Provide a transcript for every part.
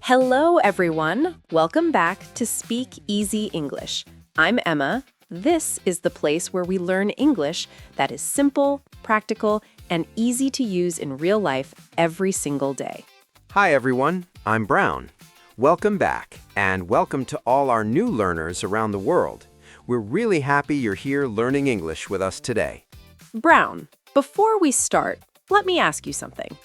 Hello, everyone. Welcome back to Speak Easy English. I'm Emma. This is the place where we learn English that is simple, practical, and easy to use in real life every single day. Hi everyone, I'm Brown. Welcome back, and welcome to all our new learners around the world. We're really happy you're here learning English with us today. Brown, before we start, let me ask you something.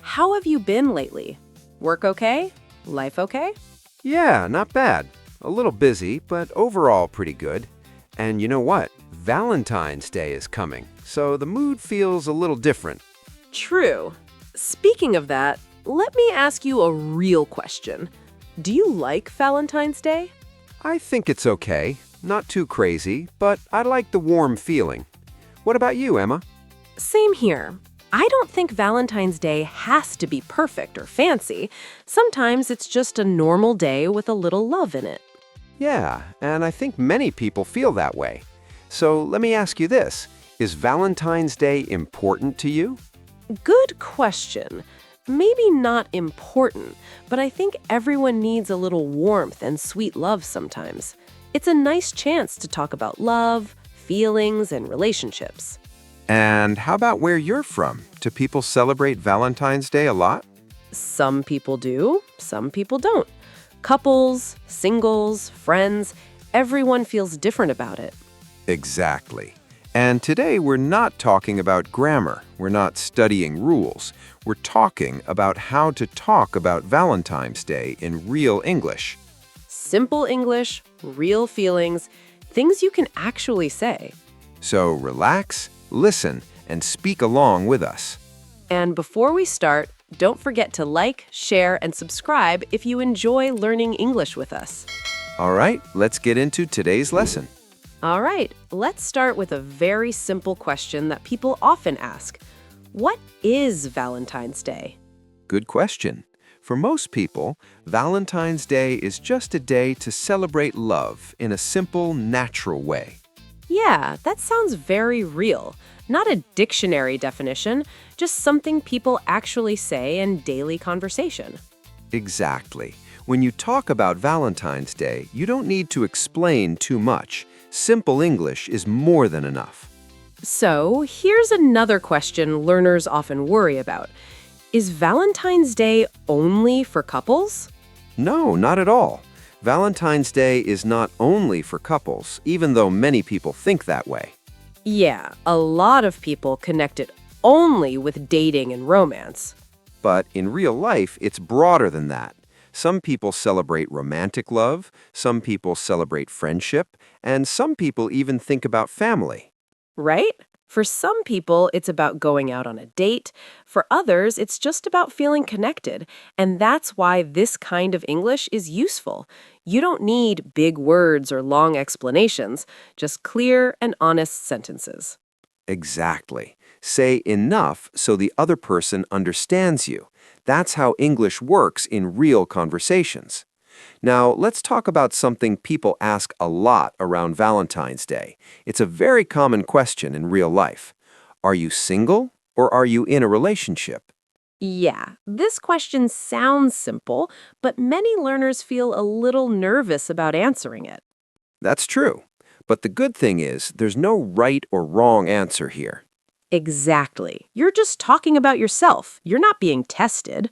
How have you been lately? Work okay? Life okay? Yeah, not bad. A little busy, but overall pretty good. And you know what? Valentine's Day is coming, so the mood feels a little different. True. Speaking of that, let me ask you a real question. Do you like Valentine's Day? I think it's okay. Not too crazy, but I like the warm feeling. What about you, Emma? Same here. I don't think Valentine's Day has to be perfect or fancy. Sometimes it's just a normal day with a little love in it. Yeah, and I think many people feel that way. So let me ask you this. Is Valentine's Day important to you? Good question. Maybe not important, but I think everyone needs a little warmth and sweet love sometimes. It's a nice chance to talk about love, feelings, and relationships. And how about where you're from? Do people celebrate Valentine's Day a lot? Some people do, some people don't. Couples, singles, friends, everyone feels different about it. Exactly. And today we're not talking about grammar. We're not studying rules. We're talking about how to talk about Valentine's Day in real English. Simple English, real feelings, things you can actually say. So relax, listen, and speak along with us. And before we start, don't forget to like, share, and subscribe if you enjoy learning English with us. All right, let's get into today's lesson. All right, let's start with a very simple question that people often ask. What is Valentine's Day? Good question. For most people, Valentine's Day is just a day to celebrate love in a simple, natural way. Yeah, that sounds very real. Not a dictionary definition, just something people actually say in daily conversation. Exactly. When you talk about Valentine's Day, you don't need to explain too much. Simple English is more than enough. So, here's another question learners often worry about. Is Valentine's Day only for couples? No, not at all. Valentine's Day is not only for couples, even though many people think that way. Yeah, a lot of people connect it only with dating and romance. But in real life, it's broader than that. Some people celebrate romantic love, some people celebrate friendship, and some people even think about family. Right? For some people, it's about going out on a date. For others, it's just about feeling connected. And that's why this kind of English is useful. You don't need big words or long explanations, just clear and honest sentences. Exactly. Say enough so the other person understands you. That's how English works in real conversations. Now, let's talk about something people ask a lot around Valentine's Day. It's a very common question in real life. Are you single or are you in a relationship? Yeah, this question sounds simple, but many learners feel a little nervous about answering it. That's true. But the good thing is, there's no right or wrong answer here. Exactly. You're just talking about yourself. You're not being tested.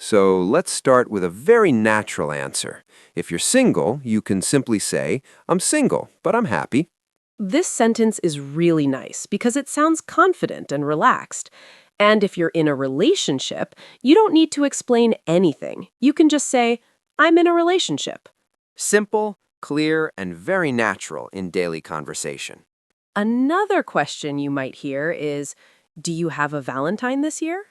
So let's start with a very natural answer. If you're single, you can simply say, I'm single, but I'm happy. This sentence is really nice because it sounds confident and relaxed. And if you're in a relationship, you don't need to explain anything. You can just say, I'm in a relationship. Simple, clear, and very natural in daily conversation. Another question you might hear is, do you have a Valentine this year?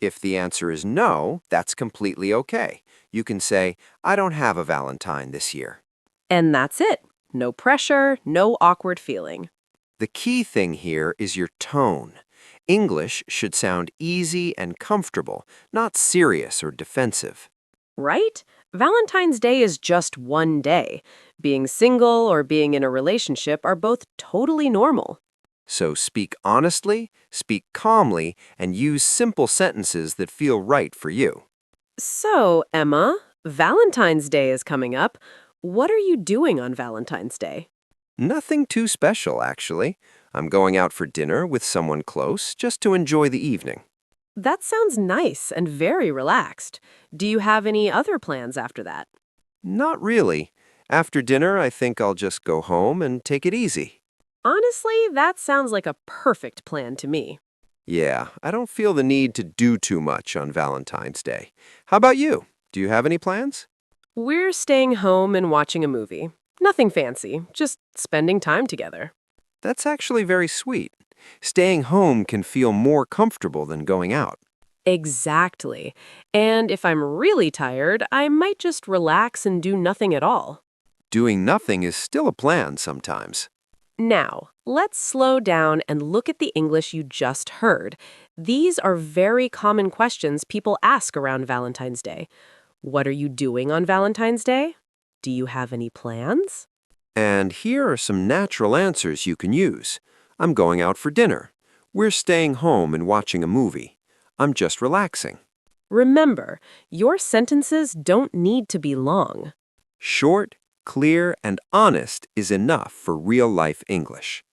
If the answer is no, that's completely okay. You can say, I don't have a Valentine this year. And that's it. No pressure, no awkward feeling. The key thing here is your tone. English should sound easy and comfortable, not serious or defensive. Right? Valentine's Day is just one day. Being single or being in a relationship are both totally normal. So speak honestly, speak calmly, and use simple sentences that feel right for you. So, Emma, Valentine's Day is coming up. What are you doing on Valentine's Day? Nothing too special, actually. I'm going out for dinner with someone close just to enjoy the evening. That sounds nice and very relaxed. Do you have any other plans after that? Not really. After dinner, I think I'll just go home and take it easy. Honestly, that sounds like a perfect plan to me. Yeah, I don't feel the need to do too much on Valentine's Day. How about you? Do you have any plans? We're staying home and watching a movie. Nothing fancy, just spending time together. That's actually very sweet. Staying home can feel more comfortable than going out. Exactly. And if I'm really tired, I might just relax and do nothing at all. Doing nothing is still a plan sometimes. Now, let's slow down and look at the English you just heard. These are very common questions people ask around Valentine's Day. What are you doing on Valentine's Day? Do you have any plans? And here are some natural answers you can use. I'm going out for dinner. We're staying home and watching a movie. I'm just relaxing. Remember, your sentences don't need to be long. Short, clear, and honest is enough for real-life English.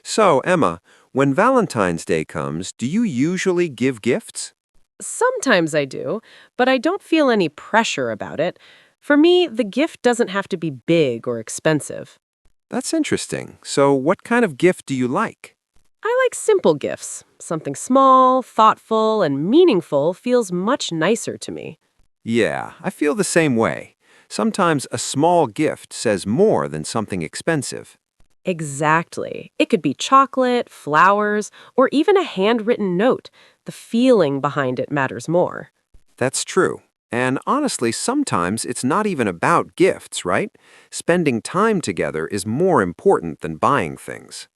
So, Emma, when Valentine's Day comes, do you usually give gifts? Sometimes I do, but I don't feel any pressure about it. For me, the gift doesn't have to be big or expensive. That's interesting. So, what kind of gift do you like? I like simple gifts. Something small, thoughtful, and meaningful feels much nicer to me. Yeah, I feel the same way. Sometimes a small gift says more than something expensive. Exactly. It could be chocolate, flowers, or even a handwritten note. The feeling behind it matters more. That's true. And honestly, sometimes it's not even about gifts, right? Spending time together is more important than buying things.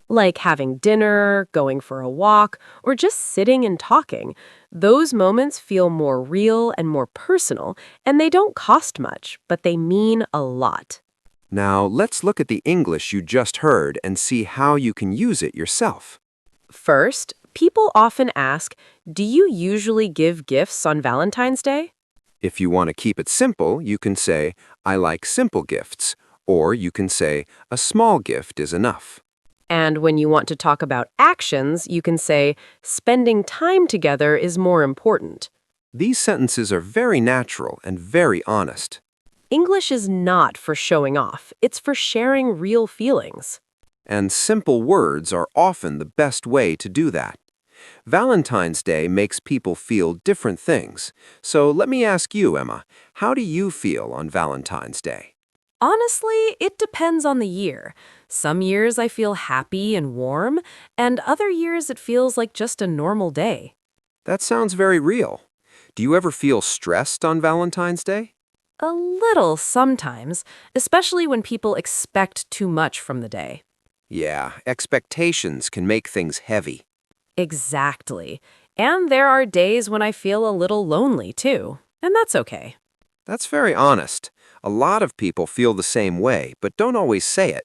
Like having dinner, going for a walk, or just sitting and talking. Those moments feel more real and more personal, and they don't cost much, but they mean a lot. Now, let's look at the English you just heard and see how you can use it yourself. First, people often ask, do you usually give gifts on Valentine's Day? If you want to keep it simple, you can say, I like simple gifts, or you can say, a small gift is enough. And when you want to talk about actions, you can say, spending time together is more important. These sentences are very natural and very honest. English is not for showing off, it's for sharing real feelings. And simple words are often the best way to do that. Valentine's Day makes people feel different things. So let me ask you, Emma, how do you feel on Valentine's Day? Honestly, it depends on the year. Some years I feel happy and warm, and other years it feels like just a normal day. That sounds very real. Do you ever feel stressed on Valentine's Day? A little sometimes, especially when people expect too much from the day. Yeah, expectations can make things heavy. Exactly. And there are days when I feel a little lonely too, and that's okay. That's very honest. A lot of people feel the same way, but don't always say it.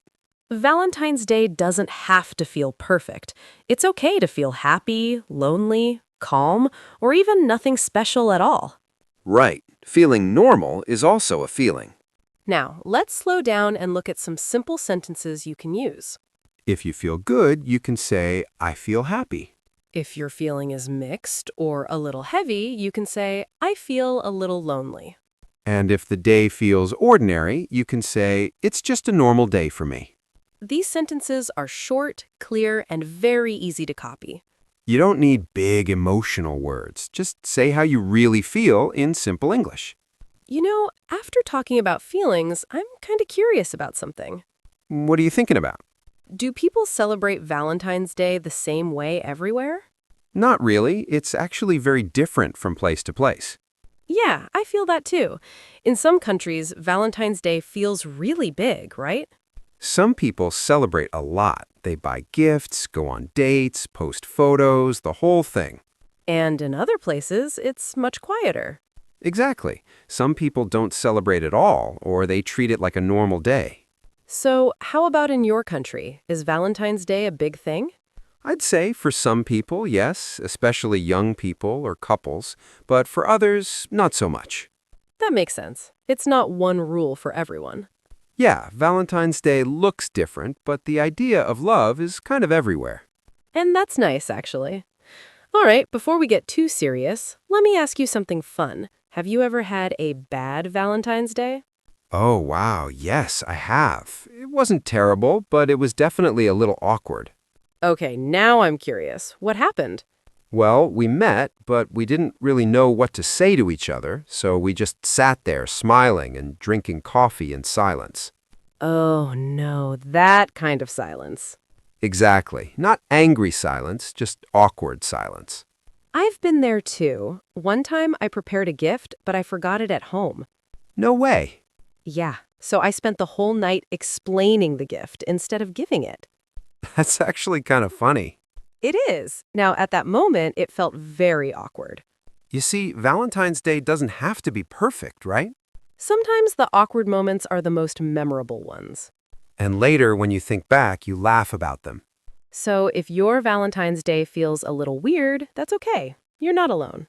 Valentine's Day doesn't have to feel perfect. It's okay to feel happy, lonely, calm, or even nothing special at all. Right. Feeling normal is also a feeling. Now, let's slow down and look at some simple sentences you can use. If you feel good, you can say, I feel happy. If your feeling is mixed or a little heavy, you can say, I feel a little lonely. And if the day feels ordinary, you can say, it's just a normal day for me. These sentences are short, clear, and very easy to copy. You don't need big emotional words. Just say how you really feel in simple English. You know, after talking about feelings, I'm kind of curious about something. What are you thinking about? Do people celebrate Valentine's Day the same way everywhere? Not really. It's actually very different from place to place. Yeah, I feel that too. In some countries, Valentine's Day feels really big, right? Some people celebrate a lot. They buy gifts, go on dates, post photos, the whole thing. And in other places, it's much quieter. Exactly. Some people don't celebrate at all, or they treat it like a normal day. So, how about in your country? Is Valentine's Day a big thing? I'd say for some people, yes, especially young people or couples, but for others, not so much. That makes sense. It's not one rule for everyone. Yeah, Valentine's Day looks different, but the idea of love is kind of everywhere. And that's nice, actually. All right, before we get too serious, let me ask you something fun. Have you ever had a bad Valentine's Day? Oh, wow, yes, I have. It wasn't terrible, but it was definitely a little awkward. Okay, now I'm curious. What happened? Well, we met, but we didn't really know what to say to each other, so we just sat there smiling and drinking coffee in silence. Oh, no, that kind of silence. Exactly. Not angry silence, just awkward silence. I've been there too. One time I prepared a gift, but I forgot it at home. No way. Yeah, so I spent the whole night explaining the gift instead of giving it. That's actually kind of funny. It is. Now, at that moment, it felt very awkward. You see, Valentine's Day doesn't have to be perfect, right? Sometimes the awkward moments are the most memorable ones. And later, when you think back, you laugh about them. So if your Valentine's Day feels a little weird, that's okay. You're not alone.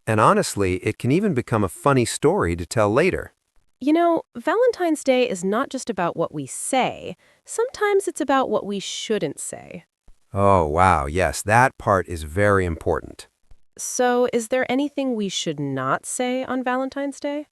And honestly, it can even become a funny story to tell later. You know, Valentine's Day is not just about what we say. Sometimes it's about what we shouldn't say. Oh, wow, yes, that part is very important. So is there anything we should not say on Valentine's Day?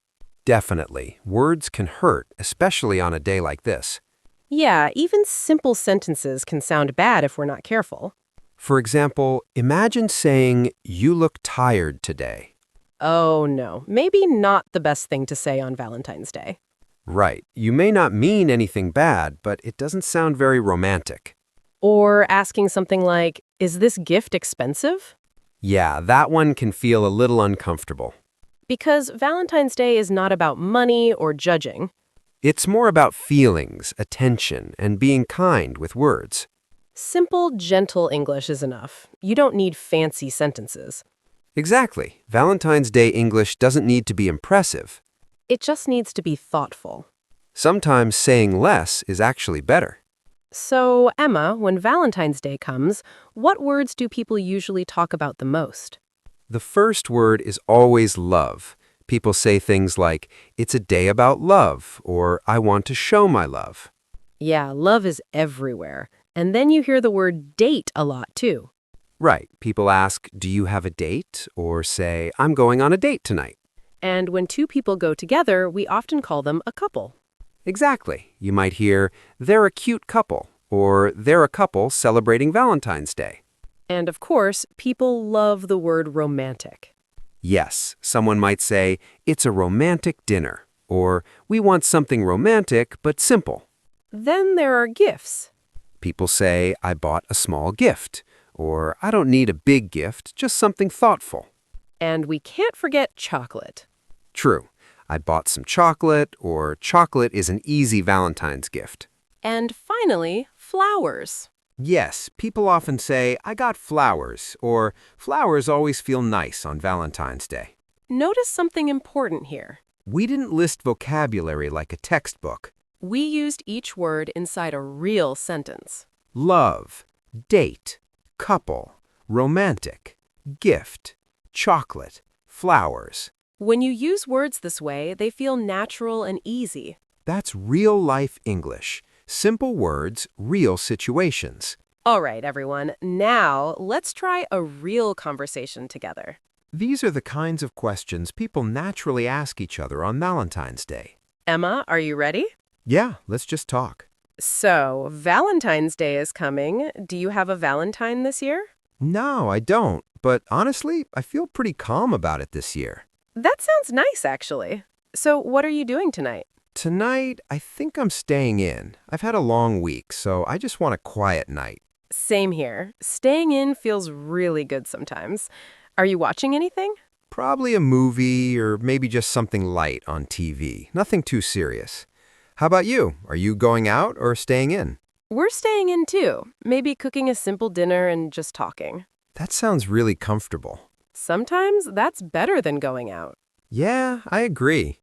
Definitely. Words can hurt, especially on a day like this. Yeah, even simple sentences can sound bad if we're not careful. For example, imagine saying, "You look tired today." Oh no, maybe not the best thing to say on Valentine's Day. Right. You may not mean anything bad, but it doesn't sound very romantic. Or asking something like, is this gift expensive? Yeah, that one can feel a little uncomfortable. Because Valentine's Day is not about money or judging. It's more about feelings, attention, and being kind with words. Simple, gentle English is enough. You don't need fancy sentences. Exactly. Valentine's Day English doesn't need to be impressive. It just needs to be thoughtful. Sometimes saying less is actually better. So, Emma, when Valentine's Day comes, what words do people usually talk about the most? The first word is always love. People say things like, "It's a day about love," or "I want to show my love." Yeah, love is everywhere. And then you hear the word date a lot, too. Right. People ask, "Do you have a date?" or say, "I'm going on a date tonight." And when two people go together, we often call them a couple. Exactly. You might hear, "They're a cute couple," or "They're a couple celebrating Valentine's Day." And of course, people love the word romantic. Yes, someone might say, "It's a romantic dinner," or "We want something romantic but simple." Then there are gifts. People say, "I bought a small gift," or "I don't need a big gift, just something thoughtful." And we can't forget chocolate. True. I bought some chocolate, or chocolate is an easy Valentine's gift. And finally, flowers. Yes, people often say, "I got flowers," or "Flowers always feel nice on Valentine's Day." Notice something important here. We didn't list vocabulary like a textbook. We used each word inside a real sentence. Love, date, couple, romantic, gift, chocolate, flowers. When you use words this way, they feel natural and easy. That's real-life English. Simple words, real situations. All right, everyone. Now, let's try a real conversation together. These are the kinds of questions people naturally ask each other on Valentine's Day. Emma, are you ready? Yeah, let's just talk. So, Valentine's Day is coming. Do you have a Valentine this year? No, I don't. But honestly, I feel pretty calm about it this year. That sounds nice, actually. So, what are you doing tonight? Tonight, I think I'm staying in. I've had a long week, so I just want a quiet night. Same here. Staying in feels really good sometimes. Are you watching anything? Probably a movie or maybe just something light on TV. Nothing too serious. How about you? Are you going out or staying in? We're staying in too. Maybe cooking a simple dinner and just talking. That sounds really comfortable. Sometimes that's better than going out. Yeah, I agree.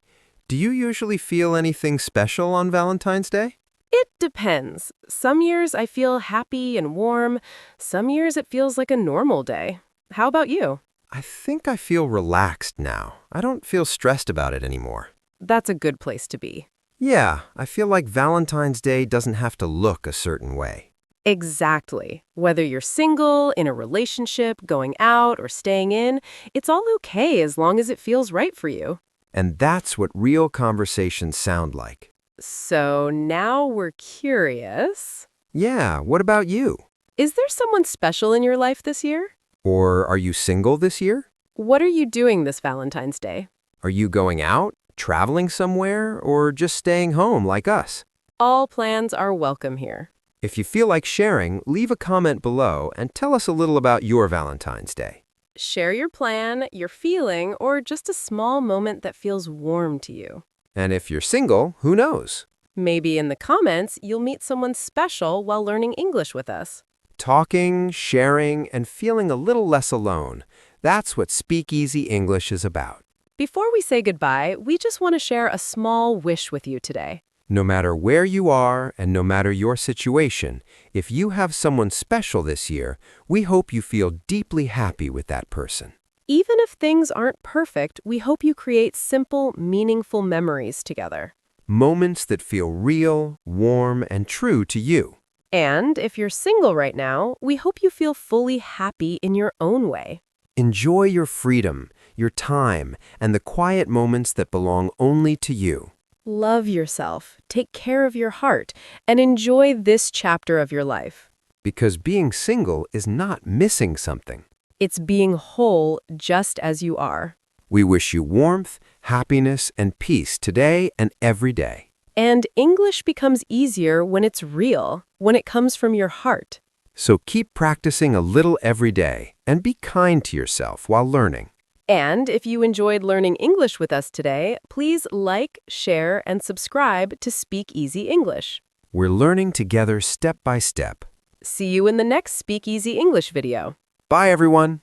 Do you usually feel anything special on Valentine's Day? It depends. Some years I feel happy and warm. Some years it feels like a normal day. How about you? I think I feel relaxed now. I don't feel stressed about it anymore. That's a good place to be. Yeah, I feel like Valentine's Day doesn't have to look a certain way. Exactly. Whether you're single, in a relationship, going out, or staying in, it's all okay as long as it feels right for you. And that's what real conversations sound like. So now we're curious. Yeah, what about you? Is there someone special in your life this year? Or are you single this year? What are you doing this Valentine's Day? Are you going out, traveling somewhere, or just staying home like us? All plans are welcome here. If you feel like sharing, leave a comment below and tell us a little about your Valentine's Day. Share your plan, your feeling, or just a small moment that feels warm to you. And if you're single, who knows? Maybe in the comments, you'll meet someone special while learning English with us. Talking, sharing, and feeling a little less alone. That's what Speakeasy English is about. Before we say goodbye, we just want to share a small wish with you today. No matter where you are and no matter your situation, if you have someone special this year, we hope you feel deeply happy with that person. Even if things aren't perfect, we hope you create simple, meaningful memories together. Moments that feel real, warm, and true to you. And if you're single right now, we hope you feel fully happy in your own way. Enjoy your freedom, your time, and the quiet moments that belong only to you. Love yourself, take care of your heart, and enjoy this chapter of your life. Because being single is not missing something. It's being whole just as you are. We wish you warmth, happiness, and peace today and every day. And English becomes easier when it's real, when it comes from your heart. So keep practicing a little every day and be kind to yourself while learning. And if you enjoyed learning English with us today, please like, share, and subscribe to Speak Easy English. We're learning together step by step. See you in the next Speak Easy English video. Bye, everyone.